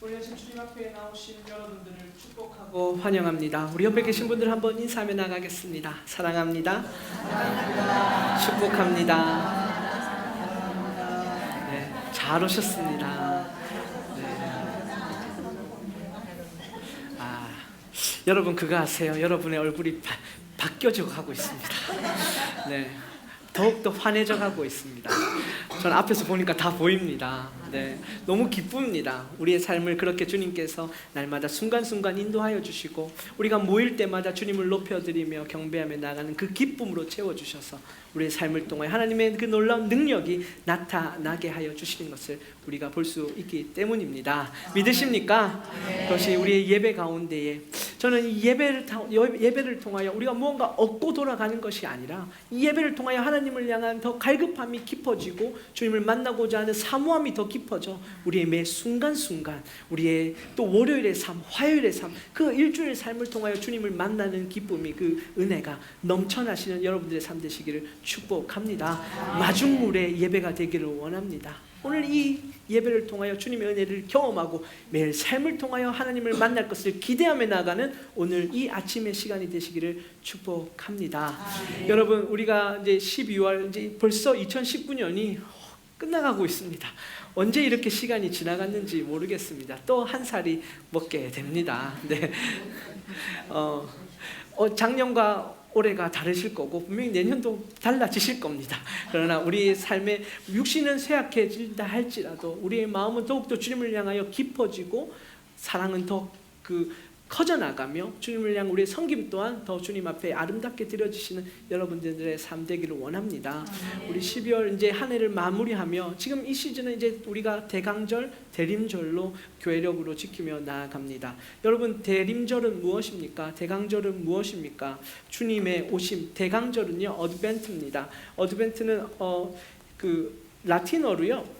부르신 주님 앞에 나오신 여러분들을 축복하고 환영합니다. 우리 옆에 계신 분들 한번 인사하며 나가겠습니다. 사랑합니다. 사랑합니다. 축복합니다. 네, 잘 오셨습니다. 네. 여러분 그거 아세요? 여러분의 얼굴이 바뀌어져 가고 있습니다. 네. 더욱더 환해져 가고 있습니다. 저는 앞에서 보니까 다 보입니다. 네, 너무 기쁩니다. 우리의 삶을 그렇게 주님께서 날마다 순간순간 인도하여 주시고 우리가 모일 때마다 주님을 높여드리며 경배하며 나가는 그 기쁨으로 채워주셔서 우리의 삶을 통해 하나님의 그 놀라운 능력이 나타나게 하여 주시는 것을 우리가 볼 수 있기 때문입니다. 믿으십니까? 그것이 우리의 예배 가운데에 저는 이 예배를 통하여 우리가 무언가 얻고 돌아가는 것이 아니라 이 예배를 통하여 하나님을 향한 더 갈급함이 깊어지고 주님을 만나고자 하는 사모함이 더 깊어져 우리의 매 순간순간 우리의 또 월요일의 삶, 화요일의 삶, 그 일주일의 삶을 통하여 주님을 만나는 기쁨이 그 은혜가 넘쳐나시는 여러분들의 삶 되시기를 축복합니다. 마중물의 예배가 되기를 원합니다. 오늘 이 예배를 통하여 주님의 은혜를 경험하고 매일 삶을 통하여 하나님을 만날 것을 기대하며 나가는 오늘 이 아침의 시간이 되시기를 축복합니다. 여러분 우리가 이제 12월 이제 벌써 2019년이 끝나가고 있습니다. 언제 이렇게 시간이 지나갔는지 모르겠습니다. 또 한 살이 먹게 됩니다. 네. 작년과 올해가 다르실 거고 분명히 내년도 달라지실 겁니다. 그러나 우리의 삶에 육신은 쇠약해진다 할지라도 우리의 마음은 더욱더 주님을 향하여 깊어지고 사랑은 더 커져나가며 주님을 향한 우리의 섬김 또한 더 주님 앞에 아름답게 드려지시는 여러분들의 삶 되기를 원합니다. 우리 12월 이제 한 해를 마무리하며 지금 이 시즌은 이제 우리가 대강절, 대림절로 교회력으로 지키며 나아갑니다. 여러분 대림절은 무엇입니까? 대강절은 무엇입니까? 주님의 오심. 대강절은요 어드벤트입니다. 어드벤트는 라틴어로요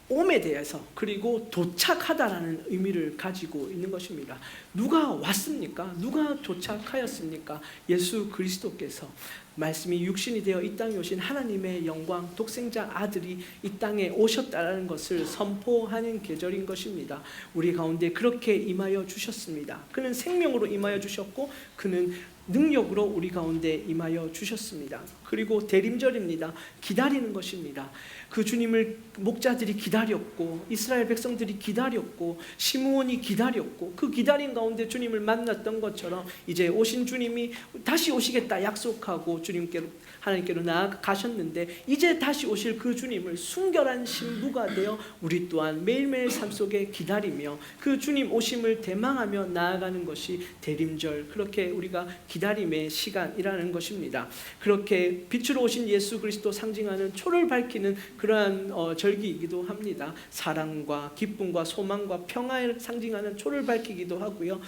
옴에 대해서 그리고 도착하다라는 의미를 가지고 있는 것입니다. 누가 왔습니까? 누가 도착하였습니까? 예수 그리스도께서 말씀이 육신이 되어 이 땅에 오신 하나님의 영광 독생자 아들이 이 땅에 오셨다라는 것을 선포하는 계절인 것입니다. 우리 가운데 그렇게 임하여 주셨습니다. 그는 생명으로 임하여 주셨고 그는 능력으로 우리 가운데 임하여 주셨습니다. 그리고 대림절입니다. 기다리는 것입니다. 그 주님을 목자들이 기다렸고 이스라엘 백성들이 기다렸고 시므온이 기다렸고 그 기다린 가운데 주님을 만났던 것처럼 이제 오신 주님이 다시 오시겠다 약속하고 주님께로 하나님께로 나아가셨는데 이제 다시 오실 그 주님을 순결한 신부가 되어 우리 또한 매일매일 삶 속에 기다리며 그 주님 오심을 대망하며 나아가는 것이 대림절, 그렇게 우리가 기다림의 시간이라는 것입니다. 그렇게 빛으로 오신 예수 그리스도 상징하는 초를 밝히는 그러한 절기이기도 합니다. 사랑과 기쁨과 소망과 평화를 상징하는 초를 밝히기도 하고요.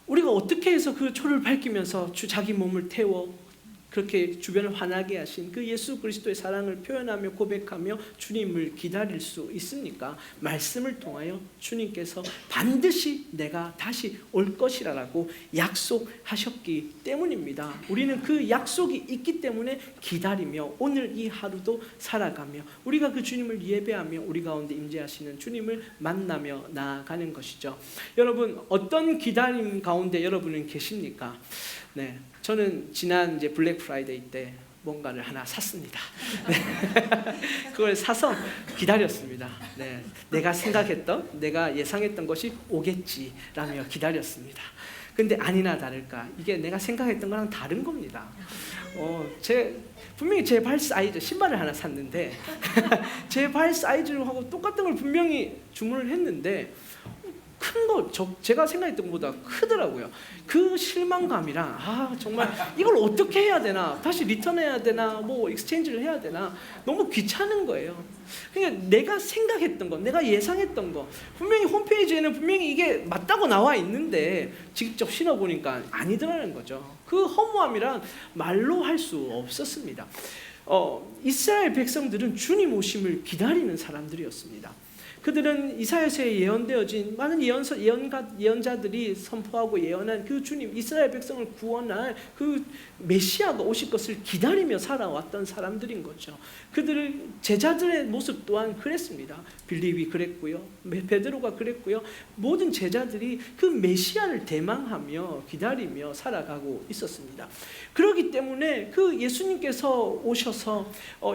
우리가 어떻게 해서 그 초를 밝히면서 자기 몸을 태워 그렇게 주변을 환하게 하신 그 예수 그리스도의 사랑을 표현하며 고백하며 주님을 기다릴 수 있습니까? 말씀을 통하여 주님께서 반드시 내가 다시 올 것이라고 약속하셨기 때문입니다. 우리는 그 약속이 있기 때문에 기다리며 오늘 이 하루도 살아가며 우리가 그 주님을 예배하며 우리 가운데 임재하시는 주님을 만나며 나아가는 것이죠. 여러분 어떤 기다림 가운데 여러분은 계십니까? 네, 저는 지난 이제 블랙 프라이데이 때 뭔가를 하나 샀습니다. 네. 그걸 사서 기다렸습니다. 네. 내가 생각했던, 내가 예상했던 것이 오겠지라며 기다렸습니다. 근데 아니나 다를까 이게 내가 생각했던 거랑 다른 겁니다. 분명히 제 발 사이즈 신발을 하나 샀는데 제 발 사이즈하고 똑같은 걸 분명히 주문을 했는데 큰 거 제가 생각했던 것보다 크더라고요. 그 실망감이랑 정말 이걸 어떻게 해야 되나, 다시 리턴해야 되나, 뭐 익스체인지를 해야 되나 너무 귀찮은 거예요. 그러니까 내가 생각했던 거, 내가 예상했던 거 분명히 홈페이지에는 분명히 이게 맞다고 나와 있는데 직접 신어보니까 아니더라는 거죠. 그 허무함이란 말로 할 수 없었습니다. 이스라엘 백성들은 주님 오심을 기다리는 사람들이었습니다. 그들은 이사야서에 예언되어진 많은 예언자들이 선포하고 예언한 그 주님, 이스라엘 백성을 구원할 그 메시아가 오실 것을 기다리며 살아왔던 사람들인 거죠. 그들의 제자들의 모습 또한 그랬습니다. 빌립이 그랬고요, 베드로가 그랬고요. 모든 제자들이 그 메시아를 대망하며 기다리며 살아가고 있었습니다. 그렇기 때문에 그 예수님께서 오셔서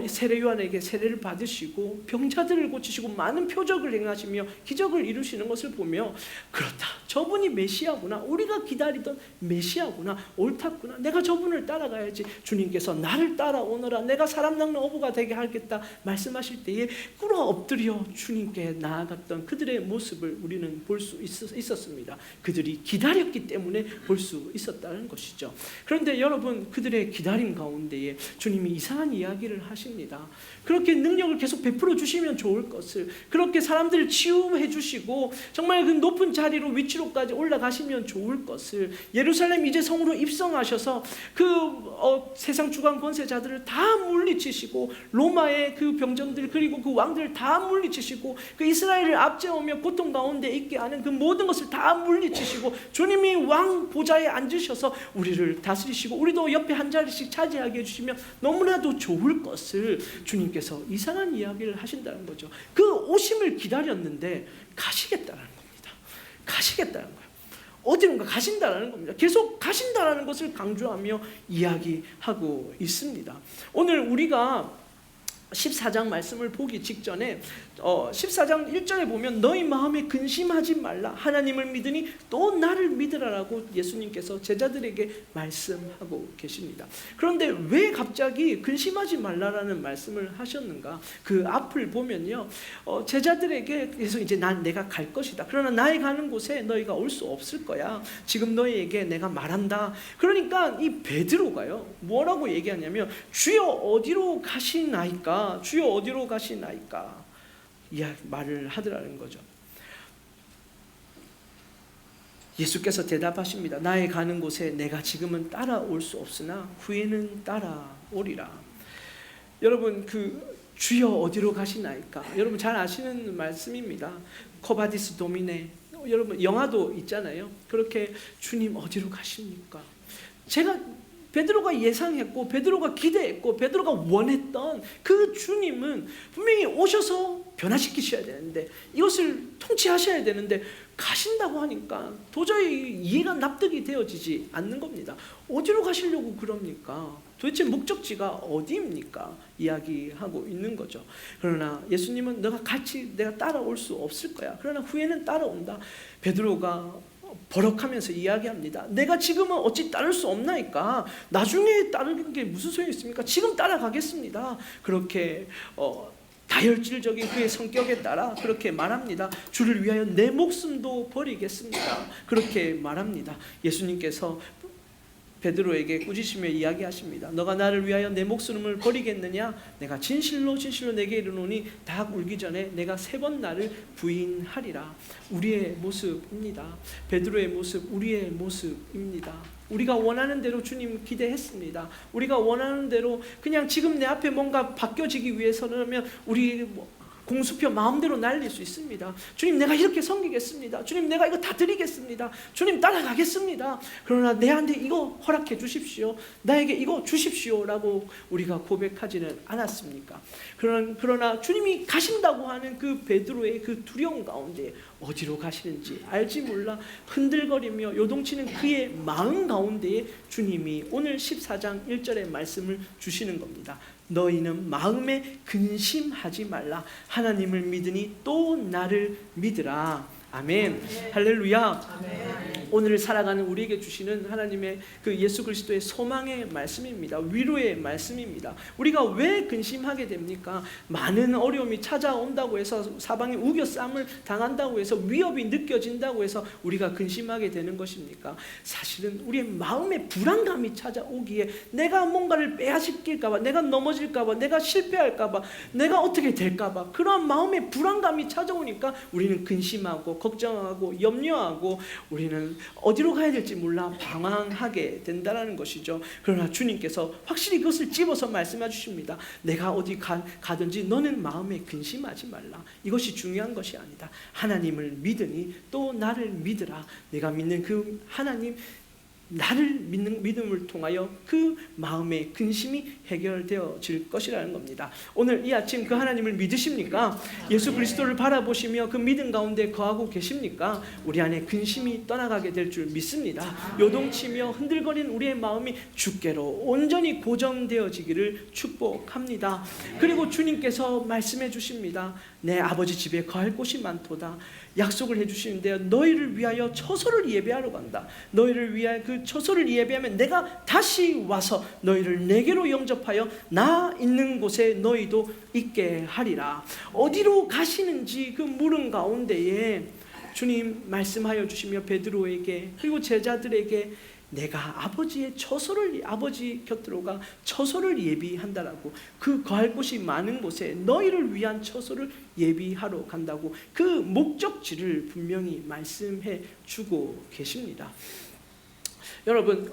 세례 요한에게 세례를 받으시고 병자들을 고치시고 많은 표적을 행하시며 기적을 이루시는 것을 보며, 그렇다, 저분이 메시아구나, 우리가 기다리던 메시아구나, 옳았구나, 내가 저분을 따라가야지, 주님께서 나를 따라오너라, 내가 사람 낚는 어부가 되게 하겠다 말씀하실 때에 꿇어 엎드려 주님께 나아갔던 그들의 모습을 우리는 볼 수 있었습니다. 그들이 기다렸기 때문에 볼 수 있었다는 것이죠. 그런데 여러분, 그들의 기다림 가운데에 주님이 이상한 이야기를 하십니다. 그렇게 능력을 계속 베풀어 주시면 좋을 것을, 그렇게 사람들을 치유해 주시고 정말 그 높은 자리로 위치로까지 올라가시면 좋을 것을, 예루살렘 이제 성으로 입성하셔서 세상 주관 권세자들을 다 물리치시고 로마의 그 병정들 그리고 그 왕들을 다 물리치시고 그 이스라엘을 압제하며 고통 가운데 있게 하는 그 모든 것을 다 물리치시고 주님이 왕 보좌에 앉으셔서 우리를 다스리시고 우리도 옆에 한 자리씩 차지하게 해주시면 너무나도 좋을 것을 주님께서 이상한 이야기를 하신다는 거죠. 그 오심을 기다렸는데 가시겠다는 겁니다. 가시겠다는 거예요. 어디론가 가신다라는 겁니다. 계속 가신다라는 것을 강조하며 이야기하고 있습니다. 오늘 우리가 14장 말씀을 보기 직전에 14장 1절에 보면 너희 마음에 근심하지 말라, 하나님을 믿으니 또 나를 믿으라라고 예수님께서 제자들에게 말씀하고 계십니다. 그런데 왜 갑자기 근심하지 말라라는 말씀을 하셨는가? 그 앞을 보면요, 제자들에게 계속 이제 내가 갈 것이다, 그러나 나의 가는 곳에 너희가 올 수 없을 거야, 지금 너희에게 내가 말한다. 그러니까 이 베드로가요 뭐라고 얘기하냐면 주여 어디로 가시나이까, 주여 어디로 가시나이까 말을 하더라는 거죠. 예수께서 대답하십니다. 나의 가는 곳에 내가 지금은 따라올 수 없으나 후에는 따라오리라. 여러분, 그 주여 어디로 가시나이까, 여러분 잘 아시는 말씀입니다. 코바디스 도미네, 여러분 영화도 있잖아요. 그렇게 주님 어디로 가십니까? 베드로가 예상했고 베드로가 기대했고 베드로가 원했던 그 주님은 분명히 오셔서 변화시키셔야 되는데, 이것을 통치하셔야 되는데 가신다고 하니까 도저히 이해가 납득이 되어지지 않는 겁니다. 어디로 가시려고 그럽니까? 도대체 목적지가 어디입니까? 이야기하고 있는 거죠. 그러나 예수님은 내가 따라올 수 없을 거야, 그러나 후에는 따라온다. 베드로가 버럭하면서 이야기합니다. 내가 지금은 어찌 따를 수 없나이까? 나중에 따르는 게 무슨 소용이 있습니까? 지금 따라가겠습니다. 그렇게 다혈질적인 그의 성격에 따라 그렇게 말합니다. 주를 위하여 내 목숨도 버리겠습니다. 그렇게 말합니다. 예수님께서 베드로에게 꾸짖으며 이야기하십니다. 너가 나를 위하여 내 목숨을 버리겠느냐? 내가 진실로 진실로 내게 이르노니 닭 울기 전에 내가 3번 나를 부인하리라. 우리의 모습입니다. 베드로의 모습, 우리의 모습입니다. 우리가 원하는 대로 주님 기대했습니다. 우리가 원하는 대로 그냥 지금 내 앞에 뭔가 바뀌어지기 위해서는 우리 공수표 마음대로 날릴 수 있습니다. 주님 내가 이렇게 섬기겠습니다. 주님 내가 이거 다 드리겠습니다. 주님 따라가겠습니다. 그러나 내한테 이거 허락해 주십시오, 나에게 이거 주십시오라고 우리가 고백하지는 않았습니까? 그러나 주님이 가신다고 하는 그 베드로의 그 두려움 가운데 어디로 가시는지 알지 몰라 흔들거리며 요동치는 그의 마음 가운데에 주님이 오늘 14장 1절의 말씀을 주시는 겁니다. 너희는 마음에 근심하지 말라, 하나님을 믿으니 또 나를 믿으라. 아멘. 할렐루야. 아멘. 오늘 살아가는 우리에게 주시는 하나님의 그 예수 그리스도의 소망의 말씀입니다. 위로의 말씀입니다. 우리가 왜 근심하게 됩니까? 많은 어려움이 찾아온다고 해서, 사방에 우겨쌈을 당한다고 해서, 위협이 느껴진다고 해서 우리가 근심하게 되는 것입니까? 사실은 우리의 마음에 불안감이 찾아오기에 내가 뭔가를 빼앗길까 봐, 내가 넘어질까 봐, 내가 실패할까 봐, 내가 어떻게 될까 봐, 그러한 마음의 불안감이 찾아오니까 우리는 근심하고 걱정하고 염려하고 우리는 어디로 가야 될지 몰라 방황하게 된다는 것이죠. 그러나 주님께서 확실히 그것을 집어서 말씀해 주십니다. 내가 어디 가든지 너는 마음에 근심하지 말라. 이것이 중요한 것이 아니다. 하나님을 믿으니 또 나를 믿으라. 내가 믿는 그 하나님, 나를 믿는 믿음을 통하여 그 마음의 근심이 해결되어질 것이라는 겁니다. 오늘 이 아침 그 하나님을 믿으십니까? 예수 그리스도를 바라보시며 그 믿음 가운데 거하고 계십니까? 우리 안에 근심이 떠나가게 될 줄 믿습니다. 요동치며 흔들거리는 우리의 마음이 주께로 온전히 고정되어지기를 축복합니다. 그리고 주님께서 말씀해 주십니다. 내 아버지 집에 거할 곳이 많도다. 약속을 해주시는데요, 너희를 위하여 처소를 예배하러 간다. 너희를 위하여 그 처소를 예배하면 내가 다시 와서 너희를 내게로 영접하여 나 있는 곳에 너희도 있게 하리라. 어디로 가시는지 그 물음 가운데에 주님 말씀하여 주시며 베드로에게 그리고 제자들에게 내가 아버지 곁으로 가 처소를 예비한다라고, 그 거할 곳이 많은 곳에 너희를 위한 처소를 예비하러 간다고 그 목적지를 분명히 말씀해 주고 계십니다. 여러분,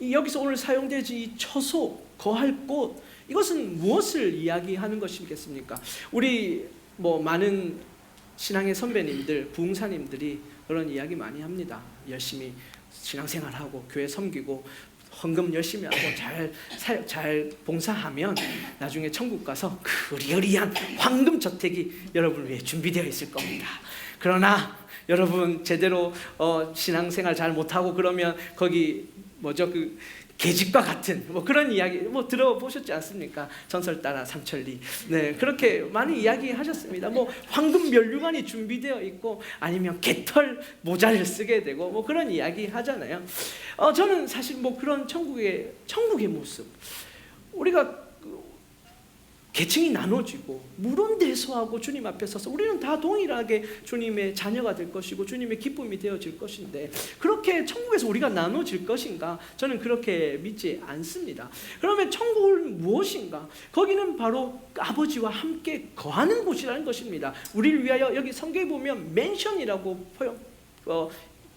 여기서 오늘 사용되지 이 처소, 거할 곳, 이것은 무엇을 이야기하는 것이겠습니까? 우리 많은 신앙의 선배님들, 부흥사님들이 그런 이야기 많이 합니다. 열심히 신앙생활하고 교회 섬기고 헌금 열심히 하고 잘 봉사하면 나중에 천국 가서 그리어리한 황금 저택이 여러분을 위해 준비되어 있을 겁니다. 그러나 여러분 제대로 신앙생활 잘 못하고 그러면 거기 그 계집과 같은 그런 이야기 들어보셨지 않습니까? 전설 따라 삼천리. 네, 그렇게 많이 이야기하셨습니다. 황금 면류관이 준비되어 있고 아니면 개털 모자를 쓰게 되고 그런 이야기 하잖아요. 저는 사실 그런 천국의 모습, 우리가 계층이 나눠지고 물론대소하고 주님 앞에 서서 우리는 다 동일하게 주님의 자녀가 될 것이고 주님의 기쁨이 되어질 것인데, 그렇게 천국에서 우리가 나눠질 것인가? 저는 그렇게 믿지 않습니다. 그러면 천국은 무엇인가? 거기는 바로 아버지와 함께 거하는 곳이라는 것입니다. 우리를 위하여 여기 성경에 보면 맨션이라고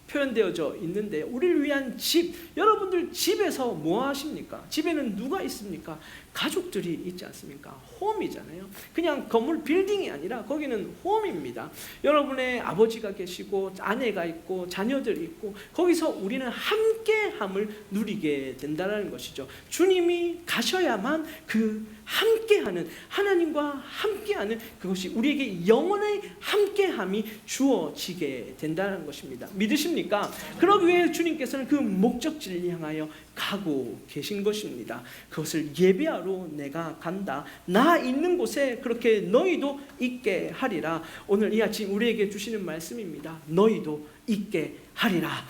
표현되어져 있는데, 우리를 위한 집, 여러분들 집에서 뭐 하십니까? 집에는 누가 있습니까? 가족들이 있지 않습니까? 홈이잖아요. 그냥 건물 빌딩이 아니라 거기는 홈입니다. 여러분의 아버지가 계시고 아내가 있고 자녀들이 있고 거기서 우리는 함께함을 누리게 된다는 것이죠. 주님이 가셔야만 그 함께하는, 하나님과 함께하는 그것이 우리에게 영원의 함께함이 주어지게 된다는 것입니다. 믿으십니까? 그러기 위해 주님께서는 그 목적지를 향하여 가고 계신 것입니다. 그것을 예배하러 내가 간다. 나 있는 곳에 그렇게 너희도 있게 하리라. 오늘 이 아침 우리에게 주시는 말씀입니다. 너희도 있게 하리라.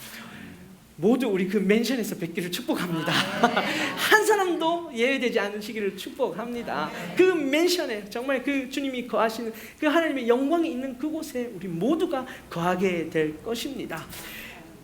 모두 우리 그 맨션에서 뵙기를 축복합니다. 한 사람도 예외되지 않으시기를 축복합니다. 그 맨션에 정말 그 주님이 거하시는 그 하나님의 영광이 있는 그곳에 우리 모두가 거하게 될 것입니다.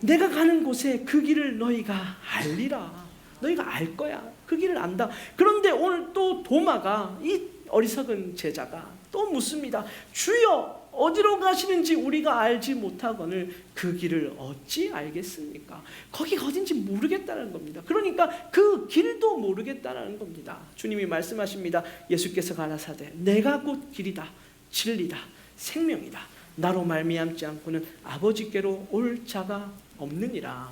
내가 가는 곳에 그 길을 너희가 알리라. 너희가 알 거야. 그 길을 안다. 그런데 오늘 또 도마가, 이 어리석은 제자가 또 묻습니다. 주여, 어디로 가시는지 우리가 알지 못하거늘 그 길을 어찌 알겠습니까? 거기가 어딘지 모르겠다는 겁니다. 그러니까 그 길도 모르겠다는 겁니다. 주님이 말씀하십니다. 예수께서 가라사대 내가 곧 길이다, 진리다, 생명이다. 나로 말미암지 않고는 아버지께로 올 자가 없느니라.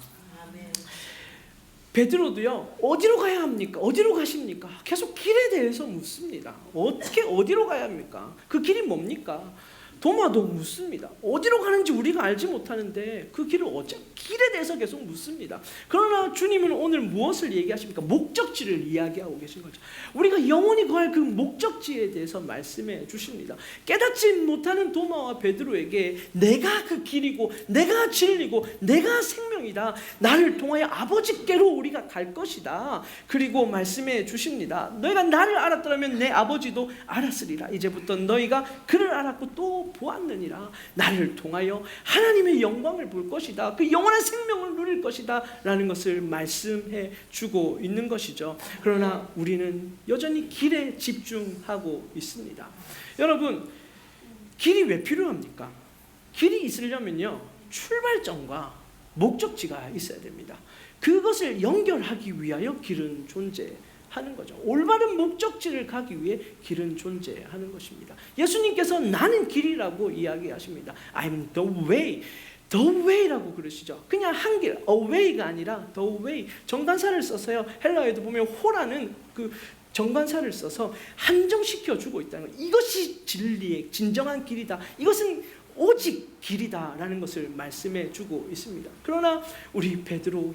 베드로도요, 어디로 가야 합니까? 어디로 가십니까? 계속 길에 대해서 묻습니다. 어디로 가야 합니까? 그 길이 뭡니까? 도마도 묻습니다. 어디로 가는지 우리가 알지 못하는데 그 길을 길에 대해서 계속 묻습니다. 그러나 주님은 오늘 무엇을 얘기하십니까? 목적지를 이야기하고 계신 거죠. 우리가 영원히 거할 그 목적지에 대해서 말씀해 주십니다. 깨닫지 못하는 도마와 베드로에게 내가 그 길이고 내가 진리고 내가 생명이다. 나를 통하여 아버지께로 우리가 갈 것이다. 그리고 말씀해 주십니다. 너희가 나를 알았더라면 내 아버지도 알았으리라. 이제부터 너희가 그를 알았고 또 보았느니라. 나를 통하여 하나님의 영광을 볼 것이다. 그 영원한 생명을 누릴 것이다 라는 것을 말씀해 주고 있는 것이죠. 그러나 우리는 여전히 길에 집중하고 있습니다. 여러분, 길이 왜 필요합니까? 길이 있으려면요, 출발점과 목적지가 있어야 됩니다. 그것을 연결하기 위하여 길은 존재하는 거죠. 올바른 목적지를 가기 위해 길은 존재하는 것입니다. 예수님께서 나는 길이라고 이야기하십니다. I'm the way. The way라고 그러시죠. 그냥 한 길, away가 아니라 the way. 정관사를 써서요. 헬라어에도 보면 호라는 그 정관사를 써서 한정시켜 주고 있다는 거예요. 이것이 진리의 진정한 길이다. 이것은 오직 길이다라는 것을 말씀해 주고 있습니다. 그러나 우리 베드로,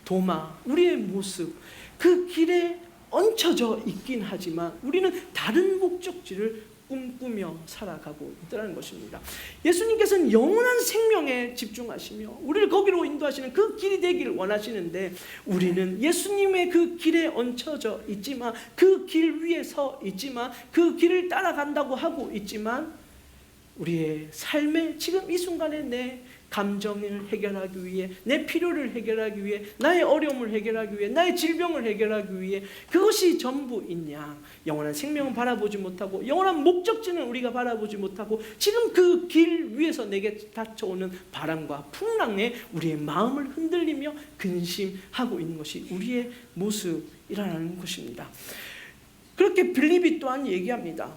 도마, 우리의 모습, 그 길에 얹혀져 있긴 하지만 우리는 다른 목적지를 꿈꾸며 살아가고 있다는 것입니다. 예수님께서는 영원한 생명에 집중하시며 우리를 거기로 인도하시는 그 길이 되기를 원하시는데, 우리는 예수님의 그 길에 얹혀져 있지만, 그 길 위에 서 있지만, 그 길을 따라간다고 하고 있지만, 우리의 삶에 지금 이 순간에 내 감정을 해결하기 위해, 내 필요를 해결하기 위해, 나의 어려움을 해결하기 위해, 나의 질병을 해결하기 위해 그것이 전부인 양 영원한 생명은 바라보지 못하고, 영원한 목적지는 우리가 바라보지 못하고, 지금 그 길 위에서 내게 닥쳐오는 바람과 풍랑에 우리의 마음을 흔들리며 근심하고 있는 것이 우리의 모습이라는 것입니다. 그렇게 빌립이 또한 얘기합니다.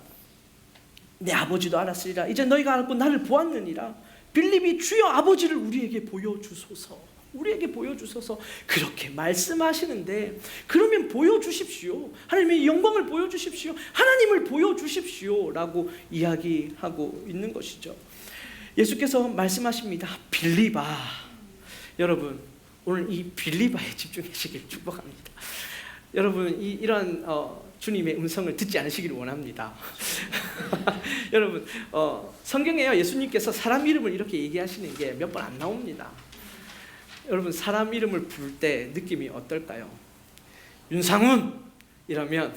내 아버지도 알았으리라. 이제 너희가 알고 나를 보았느니라. 빌립이 주여 아버지를 우리에게 보여주소서, 우리에게 보여주소서 그렇게 말씀하시는데, 그러면 보여주십시오. 하나님의 영광을 보여주십시오. 하나님을 보여주십시오 라고 이야기하고 있는 것이죠. 예수께서 말씀하십니다. 빌립아. 여러분, 오늘 이 빌립아에 집중하시길 축복합니다. 여러분, 이런 주님의 음성을 듣지 않으시기를 원합니다. 여러분, 성경에요, 예수님께서 사람 이름을 이렇게 얘기하시는 게 몇 번 안 나옵니다. 여러분, 사람 이름을 부를 때 느낌이 어떨까요? 윤상훈 이러면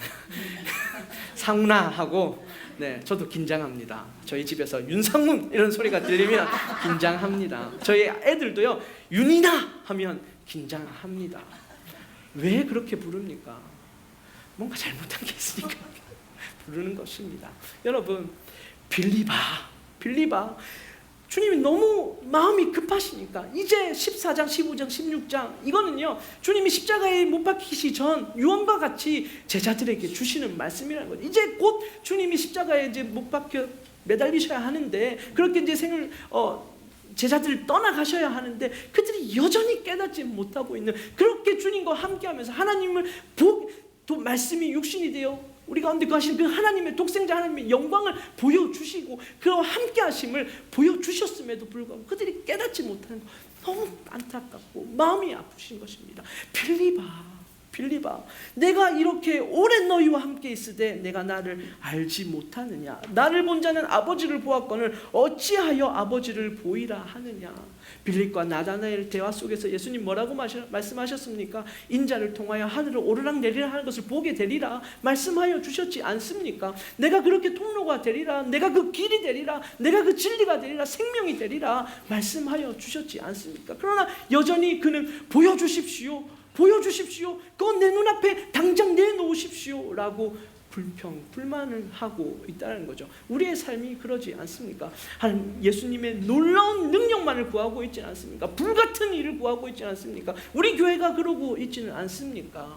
상훈아 하고, 네, 저도 긴장합니다. 저희 집에서 윤상훈 이런 소리가 들리면 긴장합니다. 저희 애들도요, 윤이나 하면 긴장합니다. 왜 그렇게 부릅니까? 뭔가 잘못한 게 있으니까 부르는 것입니다. 여러분, 빌립아. 주님이 너무 마음이 급하시니까 이제 14장, 15장, 16장 이거는요, 주님이 십자가에 못 박히시 전 유언과 같이 제자들에게 주시는 말씀이라는 거죠. 이제 곧 주님이 십자가에 이제 못 박혀 매달리셔야 하는데, 그렇게 이제 제자들을 떠나가셔야 하는데 그들이 여전히 깨닫지 못하고 있는, 그렇게 주님과 함께하면서 하나님을 또 말씀이 육신이 되어 우리 가운데 거하시는 그 하나님의 독생자 하나님의 영광을 보여주시고 그와 함께하심을 보여주셨음에도 불구하고 그들이 깨닫지 못하는 것, 너무 안타깝고 마음이 아프신 것입니다. 빌립아, 내가 이렇게 오래 너희와 함께 있으되 내가 나를 알지 못하느냐? 나를 본 자는 아버지를 보았거늘 어찌하여 아버지를 보이라 하느냐? 빌립과 나다나엘 대화 속에서 예수님 뭐라고 말씀하셨습니까? 인자를 통하여 하늘을 오르락 내리락 하는 것을 보게 되리라 말씀하여 주셨지 않습니까? 내가 그렇게 통로가 되리라, 내가 그 길이 되리라, 내가 그 진리가 되리라, 생명이 되리라 말씀하여 주셨지 않습니까? 그러나 여전히 그는 보여주십시오, 그건 내 눈앞에 당장 내놓으십시오 라고 불만을 하고 있다는 거죠. 우리의 삶이 그러지 않습니까? 하나님, 예수님의 놀라운 능력만을 구하고 있지는 않습니까? 불같은 일을 구하고 있지는 않습니까? 우리 교회가 그러고 있지는 않습니까?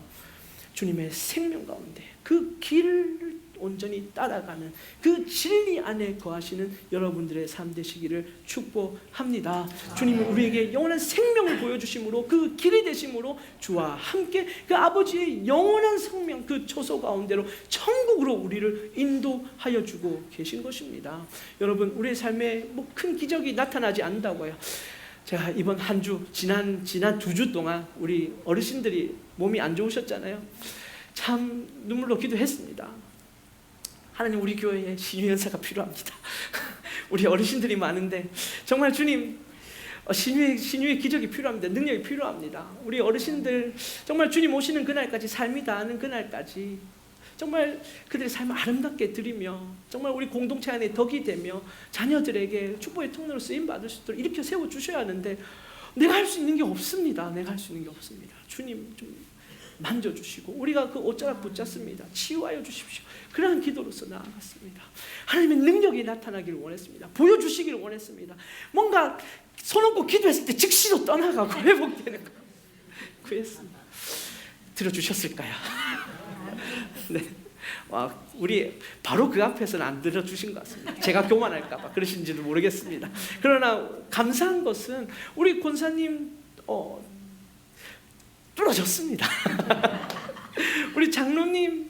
주님의 생명 가운데 그 길을 온전히 따라가는 그 진리 안에 거하시는 여러분들의 삶 되시기를 축복합니다. 주님은 우리에게 영원한 생명을 보여주심으로, 그 길이 되심으로 주와 함께 그 아버지의 영원한 생명, 그 초소 가운데로 천국으로 우리를 인도하여 주고 계신 것입니다. 여러분, 우리의 삶에 뭐 큰 기적이 나타나지 않는다고요. 제가 이번 한 주, 지난 2주 동안 우리 어르신들이 몸이 안 좋으셨잖아요. 참 눈물로 기도했습니다. 하나님, 우리 교회에 신유의 은사가 필요합니다. 우리 어르신들이 많은데 정말 주님, 신유의 기적이 필요합니다. 능력이 필요합니다. 우리 어르신들 정말 주님 오시는 그날까지, 삶이 다하는 그날까지 정말 그들의 삶을 아름답게 드리며, 정말 우리 공동체 안에 덕이 되며 자녀들에게 축복의 통로로 쓰임받을 수 있도록 일으켜 세워주셔야 하는데 내가 할 수 있는 게 없습니다. 주님 좀 만져주시고 우리가 그 옷자락 붙잡습니다. 치유하여 주십시오. 그러한 기도로서 나아갔습니다. 하나님의 능력이 나타나기를 원했습니다. 보여주시기를 원했습니다. 뭔가 손 얹고 기도했을 때 즉시로 떠나가고 회복되는 거 구했습니다. 들어주셨을까요? 네. 우리 바로 그 앞에서는 안 들어주신 것 같습니다. 제가 교만할까 봐 그러신지도 모르겠습니다. 그러나 감사한 것은 우리 권사님 뚫어졌습니다. 우리 장로님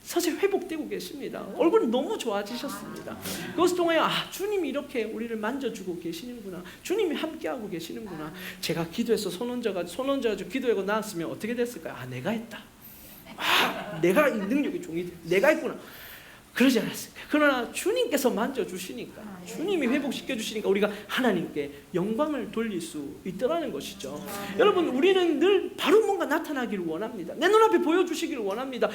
서서히 회복되고 계십니다. 얼굴이 너무 좋아지셨습니다. 그것을 통하여 주님이 이렇게 우리를 만져주고 계시는구나. 주님이 함께하고 계시는구나. 제가 기도해서 손 얹어가지고 기도하고 나왔으면 어떻게 됐을까요? 내가 했다. 내가 이 능력의 종이 내가 했구나. 그러지 않았을까요? 그러나 주님께서 만져주시니까, 주님이 회복시켜주시니까 우리가 하나님께 영광을 돌릴 수 있더라는 것이죠. 여러분, 우리는 늘 바로 뭔가 나타나기를 원합니다. 내 눈앞에 보여주시기를 원합니다.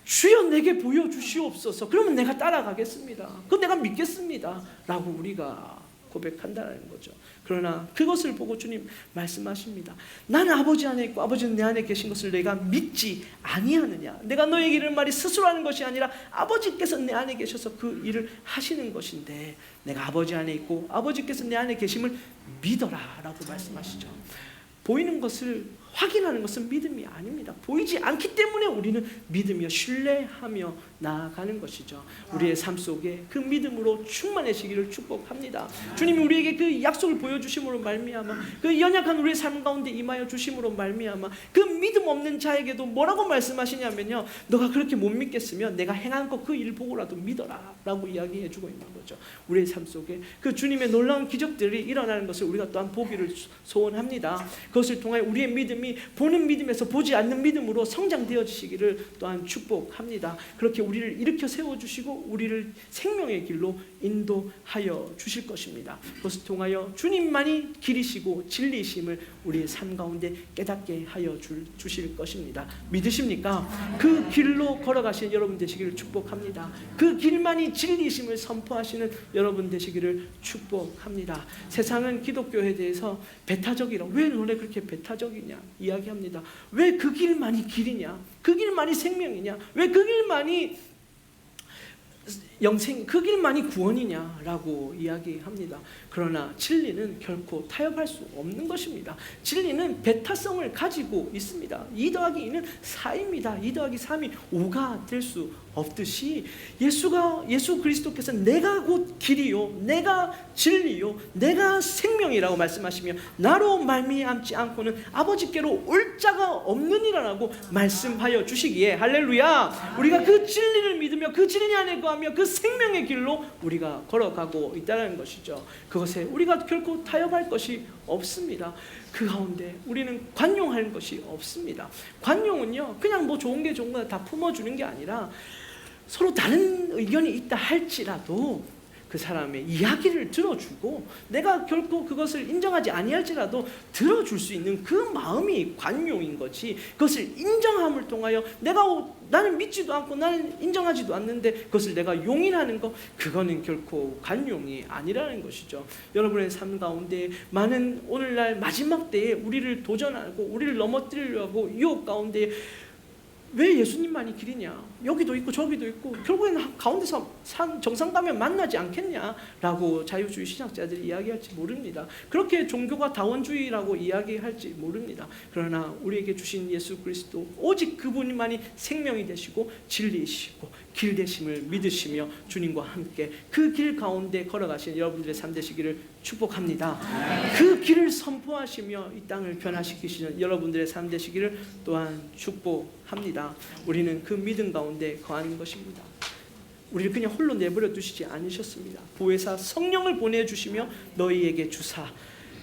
주여 내게 보여주시옵소서. 그러면 내가 따라가겠습니다. 그건 내가 믿겠습니다 라고 우리가 고백한다는 거죠. 그러나 그것을 보고 주님 말씀하십니다. 나는 아버지 안에 있고 아버지는 내 안에 계신 것을 내가 믿지 아니하느냐. 내가 너에게 이런 말이 스스로 하는 것이 아니라 아버지께서 내 안에 계셔서 그 일을 하시는 것인데, 내가 아버지 안에 있고 아버지께서 내 안에 계심을 믿어라 라고 말씀하시죠. 보이는 것을 확인하는 것은 믿음이 아닙니다. 보이지 않기 때문에 우리는 믿으며 신뢰하며 나아가는 것이죠. 우리의 삶 속에 그 믿음으로 충만해지기를 축복합니다. 주님이 우리에게 그 약속을 보여주심으로 말미암아, 그 연약한 우리의 삶 가운데 임하여 주심으로 말미암아, 그 믿음 없는 자에게도 뭐라고 말씀하시냐면요, 너가 그렇게 못 믿겠으면 내가 행한 것 그 일을 보고라도 믿어라 라고 이야기해 주고 있는 거죠. 우리의 삶 속에 그 주님의 놀라운 기적들이 일어나는 것을 우리가 또한 보기를 소원합니다. 그것을 통해 우리의 믿음이 보는 믿음에서 보지 않는 믿음으로 성장되어지시기를 또한 축복합니다. 그렇게 우리를 일으켜 세워주시고 우리를 생명의 길로 인도하여 주실 것입니다. 그것을 통하여 주님만이 길이시고 진리이심을 우리의 삶 가운데 깨닫게 하여 주실 것입니다. 믿으십니까? 그 길로 걸어가시는 여러분 되시기를 축복합니다. 그 길만이 진리이심을 선포하시는 여러분 되시기를 축복합니다. 세상은 기독교에 대해서 배타적이라, 왜 너네 그렇게 배타적이냐 이야기합니다. 왜 그 길만이 길이냐, 그 길만이 생명이냐, 왜 그 길만이 그 길만이 구원이냐라고 이야기합니다. 그러나 진리는 결코 타협할 수 없는 것입니다. 진리는 배타성을 가지고 있습니다. 2 더하기 2는 4입니다. 2 더하기 3이 5가 될 수 없듯이 예수 그리스도께서 내가 곧 길이요 내가 진리요 내가 생명이라고 말씀하시며 나로 말미암지 않고는 아버지께로 올 자가 없느니라라고 말씀하여 주시기에, 할렐루야, 우리가 그 진리를 믿으며 그 진리 안에 거하며 그 생명의 길로 우리가 걸어가고 있다는 것이죠. 그것에 우리가 결코 타협할 것이 없습니다. 그 가운데 우리는 관용할 것이 없습니다. 관용은요, 그냥 뭐 좋은 게 좋은 거 다 품어주는 게 아니라 서로 다른 의견이 있다 할지라도 그 사람의 이야기를 들어주고, 내가 결코 그것을 인정하지 아니할지라도 들어줄 수 있는 그 마음이 관용인 거지, 그것을 인정함을 통하여 나는 믿지도 않고 나는 인정하지도 않는데 그것을 내가 용인하는 것, 그거는 결코 관용이 아니라는 것이죠. 여러분의 삶 가운데 많은 오늘날 마지막 때에 우리를 도전하고 우리를 넘어뜨리려고 유혹 가운데 왜 예수님만이 길이냐, 여기도 있고 저기도 있고 결국에는 가운데서 정상 가면 만나지 않겠냐라고 자유주의 신학자들이 이야기할지 모릅니다. 그렇게 종교가 다원주의라고 이야기할지 모릅니다. 그러나 우리에게 주신 예수 그리스도, 오직 그분만이 생명이 되시고 진리이시고 길 되심을 믿으시며 주님과 함께 그 길 가운데 걸어가신 여러분들의 삶 되시기를 축복합니다. 그 길을 선포하시며 이 땅을 변화시키시는 여러분들의 삶 되시기를 또한 축복합니다. 우리는 그 믿음 가운데 거하는 것입니다. 우리를 그냥 홀로 내버려 두시지 않으셨습니다. 보혜사 성령을 보내주시며 너희에게 주사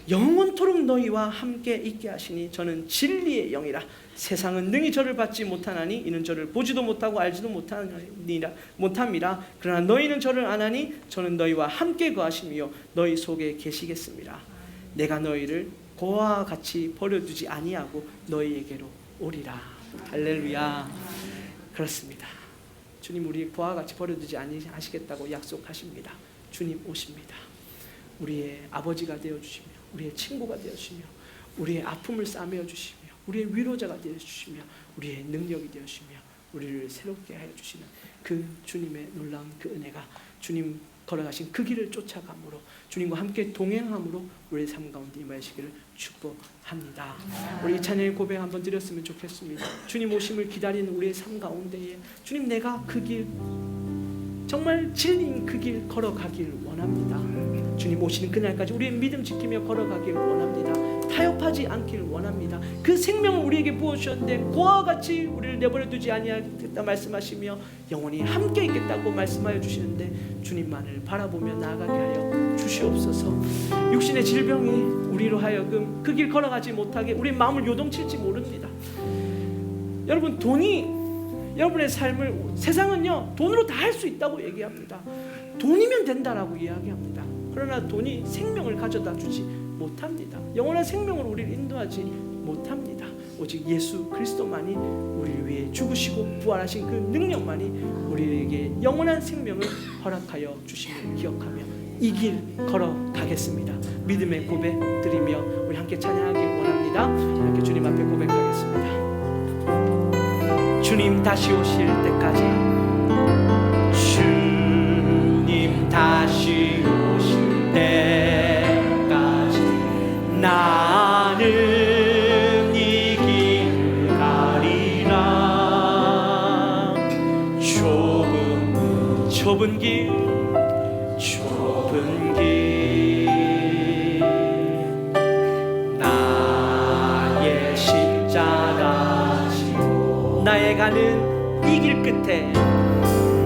영원토록 너희와 함께 있게 하시니 저는 진리의 영이라. 세상은 능히 저를 받지 못하나니 이는 저를 보지도 못하고 알지도 못함이라. 그러나 너희는 저를 아나니 저는 너희와 함께 거하시며 너희 속에 계시겠습니다. 내가 너희를 고아와 같이 버려두지 아니하고 너희에게로 오리라. 할렐루야. 그렇습니다. 주님 우리 고아와 같이 버려두지 아니하시겠다고 약속하십니다. 주님 오십니다. 우리의 아버지가 되어주시며 우리의 친구가 되어주시며 우리의 아픔을 싸매어 주시며 우리의 위로자가 되어주시며 우리의 능력이 되어주시며 우리를 새롭게 하여 주시는 그 주님의 놀라운 그 은혜가 주님 걸어가신 그 길을 쫓아감으로 주님과 함께 동행함으로 우리의 삶 가운데 임하시기를 축복합니다. 우리 이 찬양의 고백 한번 드렸으면 좋겠습니다. 주님 오심을 기다리는 우리의 삶 가운데에 주님 내가 그 길 정말 진리인 그 길 걸어가길 원합니다. 주님 오시는 그날까지 우리의 믿음 지키며 걸어가길 원합니다. 타협하지 않길 원합니다. 그 생명을 우리에게 부어주셨는데 고아와 같이 우리를 내버려 두지 아니하겠다 말씀하시며 영원히 함께 있겠다고 말씀하여 주시는데 주님만을 바라보며 나아가게 하여 주시옵소서. 육신의 질병이 우리로 하여금 그 길 걸어가지 못하게 우리 마음을 요동칠지 모릅니다. 여러분 돈이 여러분의 삶을 세상은요 돈으로 다 할 수 있다고 얘기합니다. 돈이면 된다라고 이야기합니다. 그러나 돈이 생명을 가져다 주지 못합니다. 영원한 생명으로 우리를 인도하지 못합니다. 오직 예수 그리스도만이 우리를 위해 죽으시고 부활하신 그 능력만이 우리에게 영원한 생명을 허락하여 주심을 기억하며 이 길 걸어가겠습니다. 믿음의 고백 드리며 우리 함께 찬양하길 원합니다. 함께 주님 앞에 고백하겠습니다. 주님 다시 오실 때까지 주님 다시 오실 때까지 나는 이 길을 가리라. 좁은 길 나의 십자가 지고 나의 가는 이 길 끝에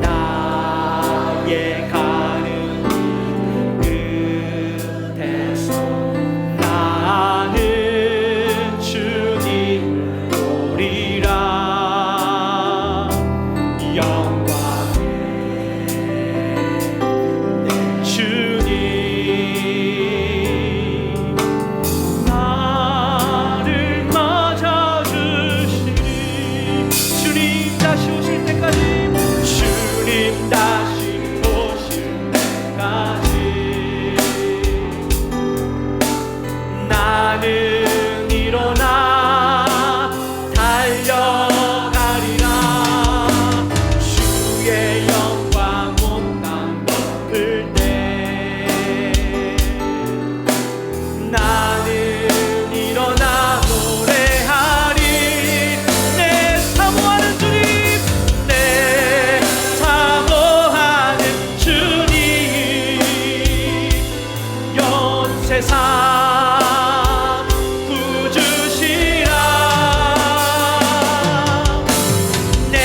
나의 가는 끝에서 나는 주님을 보리라. 영광의 내 주님 나를 맞아주시니 주님 다시 오실 때까지 주님 다시 오실 때까지 나는 일어나 달려가리라. 주의 영광 온 땅 덮을 때 나는 일어나 노래하리. 내 사모하는 주님 내 사모하는 주님 연세상 구주시라. 내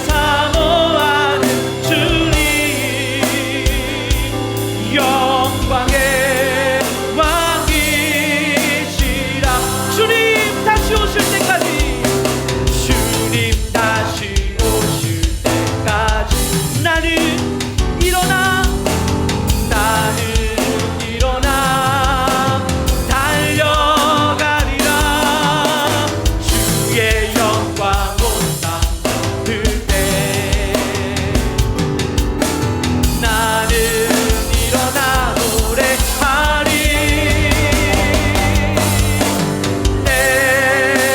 사모하는 주님 영광의 왕이시라. 주님 다시 오실 때까지 주님 다시 오실 때까지 나는 일어나 달려가리라. 주의 영광 온 땅 덮을 때 나는 일어나 노래하리. 내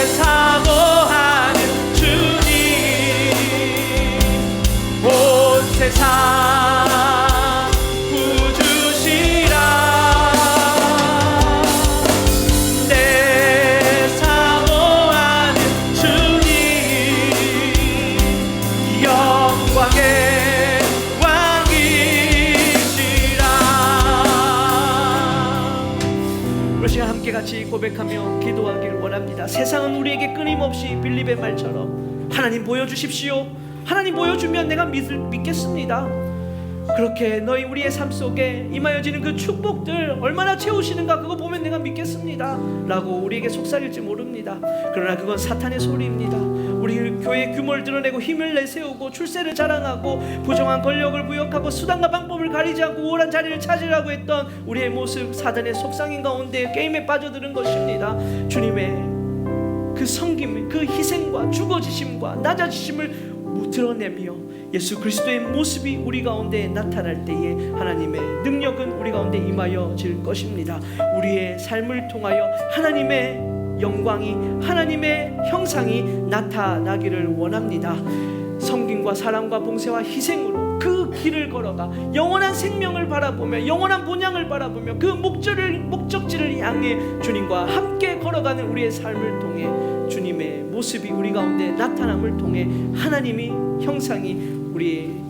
사모하는 주님 온 세상 구주시라. 내 사모하는 주님 영광의 왕이시라. 우리 시간 함께 같이 고백하며 기도하기를 원합니다. 세상은 우리에게 끊임없이 빌립의 말처럼 하나님 보여주십시오. 하나님 보여주면 내가 믿겠습니다. 그렇게 너희 우리의 삶 속에 임하여지는 그 축복들 얼마나 채우시는가 그거 보면 내가 믿겠습니다 라고 우리에게 속삭일지 모릅니다. 그러나 그건 사탄의 소리입니다. 우리 교회의 규모를 드러내고 힘을 내세우고 출세를 자랑하고 부정한 권력을 부역하고 수단과 방법을 가리지 않고 우월한 자리를 찾으려고 했던 우리의 모습, 사단의 속상인 가운데 게임에 빠져드는 것입니다. 주님의 그 섬김, 그 희생과 죽어지심과 낮아지심을 드러내며 예수 그리스도의 모습이 우리 가운데 나타날 때에 하나님의 능력은 우리 가운데 임하여 질 것입니다. 우리의 삶을 통하여 하나님의 영광이, 하나님의 형상이 나타나기를 원합니다. 섬김과 사랑과 봉쇄와 희생으로 그 길을 걸어가 영원한 생명을 바라보며 영원한 본향을 바라보며 그 목적지를 향해 주님과 함께 걸어가는 우리의 삶을 통해 주님의 모습이 우리 가운데 나타남을 통해 하나님의 형상이 우리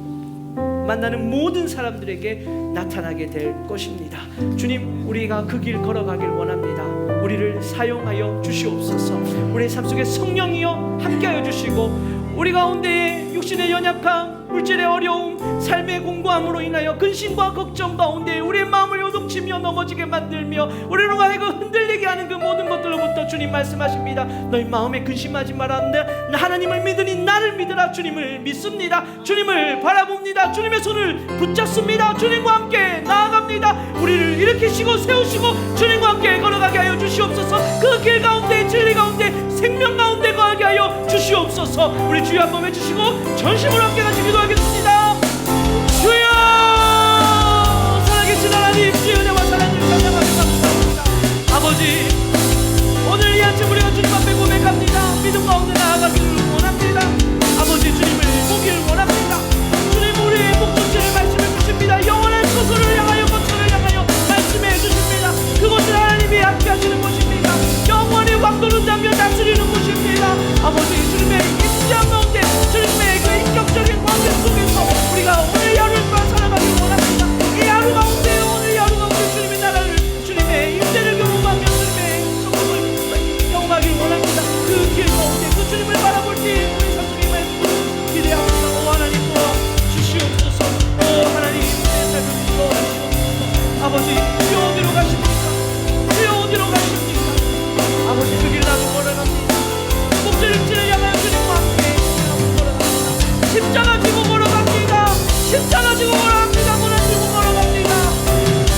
만나는 모든 사람들에게 나타나게 될 것입니다. 주님, 우리가 그 길 걸어가길 원합니다. 우리를 사용하여 주시옵소서. 우리의 삶 속에 성령이여 함께하여 주시고 우리 가운데 육신의 연약함, 물질의 어려움, 삶의 공고함으로 인하여 근심과 걱정 가운데 우리의 마음을 요동치며 넘어지게 만들며 우리로 하여금 흔들리게 하는 그 모든 것들로부터 주님 말씀하십니다. 너희 마음에 근심하지 말았는데 하나님을 믿으니 나를 믿으라. 주님을 믿습니다. 주님을 바라봅니다. 주님의 손을 붙잡습니다. 주님과 함께 나아갑니다. 우리를 일으키시고 세우시고 주님과 함께 걸어가게 하여 주시옵소서. 그 길 가운데, 진리 가운데, 생명 가운데 거하게 하여 주시옵소서. 우리 주여 한번 외치시고 전심으로 함께 같이 기도하겠습니다. 주여, 살아계신 하나님, 주의 은혜와 사랑을 찬양하며 감사합니다. 아버지, 오늘 이 아침 우리가 주님 앞에 고백합니다. 믿음 가운데 나아가기를 원합니다. 아버지, 주님을 보기를 원합니다. 주님, 우리의 목적지를 말씀해 주십니다. 영원한 거처를 향하여 말씀해 주십니다. 그곳은 하나님이 함께 하시는 곳입니다. 영원히 왕도른다며 다스리는 곳입니다. 아버지, 주님의 임재한 가운데, 주님의 그 인격적인 관계 속에서 우리가 오늘 하루를 살아가길 원합니다. 이 하루 가운데, 오늘 하루 가운데 주님의 나라를, 주님의 임재를 경험하며 주님의 성공을 경험하길 원합니다. 그 길 가운데 그 주님을 바라볼 때 우리 삶속에 말씀을 기대합니다. 오 하나님, 도와 주시옵소서. 오 하나님, 내 삶을 도와주시옵소서. 아버지, 주여 어디로 가십니까? 주여 어디로 가십니까? 아버지, 그 길 나도 걸어갑니다. 목적지를 향하여 주님과 함께 걸어갑니다. 십자가 지고 걸어갑니다. 십자가 지고 걸어갑니다. 고난 지고 걸어갑니다.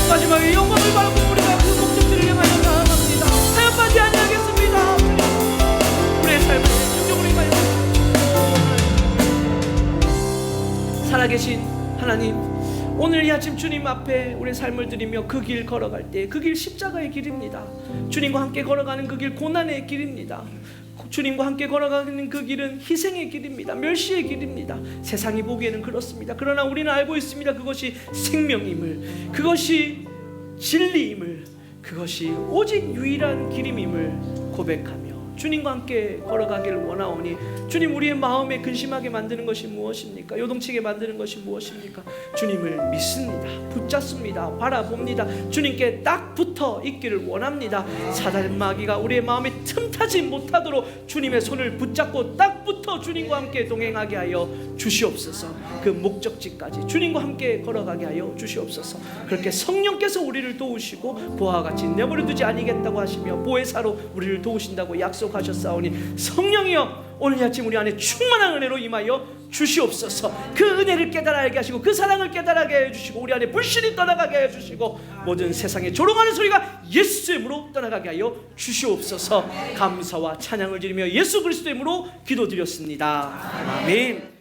마지막에 영광을 바라고 우리가 그 목적지를 향하여 나아갑니다. 하얀바지 아니하겠습니다. 우리의 삶을 영적으로 임하여 주시옵소서. 살아계신 하나님, 오늘 이 아침 주님 앞에 우리의 삶을 드리며 그 길 걸어갈 때 그 길 십자가의 길입니다. 주님과 함께 걸어가는 그 길 고난의 길입니다. 주님과 함께 걸어가는 그 길은 희생의 길입니다. 멸시의 길입니다. 세상이 보기에는 그렇습니다. 그러나 우리는 알고 있습니다. 그것이 생명임을, 그것이 진리임을, 그것이 오직 유일한 길임임을 고백하며 주님과 함께 걸어가기를 원하오니, 주님, 우리의 마음에 근심하게 만드는 것이 무엇입니까? 요동치게 만드는 것이 무엇입니까? 주님을 믿습니다. 붙잡습니다. 바라봅니다. 주님께 딱 붙어 있기를 원합니다. 사단 마귀가 우리의 마음에 틈타지 못하도록 주님의 손을 붙잡고 딱 붙어 주님과 함께 동행하게 하여 주시옵소서. 그 목적지까지 주님과 함께 걸어가게 하여 주시옵소서. 그렇게 성령께서 우리를 도우시고 보아와 같이 내버려두지 아니겠다고 하시며 보혜사로 우리를 도우신다고 약속하셨사오니, 성령이여 오늘 아침 우리 안에 충만한 은혜로 임하여 주시옵소서. 그 은혜를 깨달아 알게 하시고 그 사랑을 깨달아게 해주시고 우리 안에 불신이 떠나가게 해주시고 모든 세상에 조롱하는 소리가 예수 이름으로 떠나가게 하여 주시옵소서. 감사와 찬양을 드리며 예수 그리스도 이름으로 기도드렸습니다. 아멘.